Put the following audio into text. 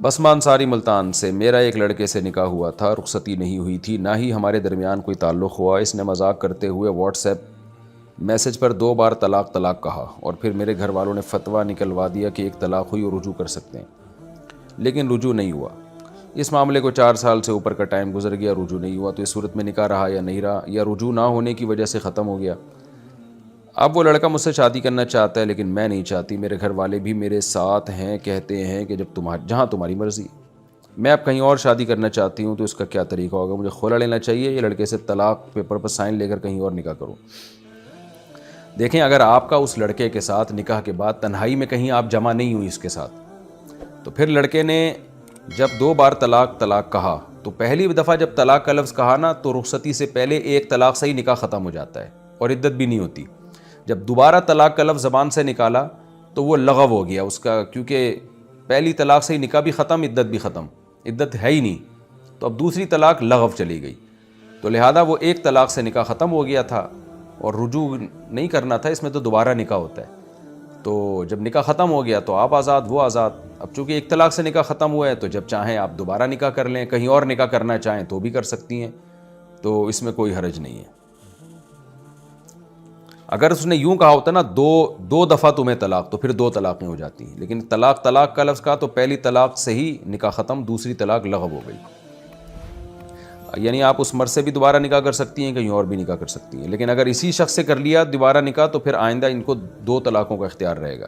بسمہ انصاری ملتان سے، میرا ایک لڑکے سے نکاح ہوا تھا، رخصتی نہیں ہوئی تھی، نہ ہی ہمارے درمیان کوئی تعلق ہوا۔ اس نے مذاق کرتے ہوئے واٹس ایپ میسج پر 2 بار طلاق طلاق کہا، اور پھر میرے گھر والوں نے فتویٰ نکلوا دیا کہ ایک طلاق ہوئی اور رجوع کر سکتے ہیں، لیکن رجوع نہیں ہوا۔ اس معاملے کو 4 سال سے اوپر کا ٹائم گزر گیا، رجوع نہیں ہوا، تو اس صورت میں نکاح رہا یا نہیں رہا، یا رجوع نہ ہونے کی وجہ سے ختم ہو گیا؟ اب وہ لڑکا مجھ سے شادی کرنا چاہتا ہے، لیکن میں نہیں چاہتی، میرے گھر والے بھی میرے ساتھ ہیں، کہتے ہیں کہ جہاں تمہاری مرضی۔ میں اب کہیں اور شادی کرنا چاہتی ہوں، تو اس کا کیا طریقہ ہوگا؟ مجھے خلع لینا چاہیے یا لڑکے سے طلاق پیپر پر سائن لے کر کہیں اور نکاح کروں؟ دیکھیں، اگر آپ کا اس لڑکے کے ساتھ نکاح کے بعد تنہائی میں کہیں آپ جمع نہیں ہوئی اس کے ساتھ، تو پھر لڑکے نے جب 2 بار طلاق طلاق کہا، تو پہلی دفعہ جب طلاق کا لفظ کہا نا، تو رخصتی سے پہلے ایک طلاق سے ہی نکاح ختم ہو جاتا ہے اور عدت بھی نہیں ہوتی۔ جب دوبارہ طلاق کا لفظ زبان سے نکالا تو وہ لغو ہو گیا اس کا، کیونکہ پہلی طلاق سے ہی نکاح بھی ختم، عدت بھی ختم، عدت ہے ہی نہیں، تو اب دوسری طلاق لغو چلی گئی، تو لہذا وہ ایک طلاق سے نکاح ختم ہو گیا تھا اور رجوع نہیں کرنا تھا، اس میں تو دوبارہ نکاح ہوتا ہے۔ تو جب نکاح ختم ہو گیا تو آپ آزاد، وہ آزاد۔ اب چونکہ ایک طلاق سے نکاح ختم ہوا ہے، تو جب چاہیں آپ دوبارہ نکاح کر لیں، کہیں اور نکاح کرنا چاہیں تو بھی کر سکتی ہیں، تو اس میں کوئی حرج نہیں ہے۔ اگر اس نے یوں کہا ہوتا نا، دو دفعہ تمہیں طلاق، تو پھر 2 طلاقیں ہو جاتی ہیں، لیکن طلاق کا لفظ کہا تو پہلی طلاق سے ہی نکاح ختم، دوسری طلاق لغو ہو گئی۔ یعنی آپ اس مرد سے بھی دوبارہ نکاح کر سکتی ہیں، کہیں اور بھی نکاح کر سکتی ہیں، لیکن اگر اسی شخص سے کر لیا دوبارہ نکاح، تو پھر آئندہ ان کو 2 طلاقوں کا اختیار رہے گا۔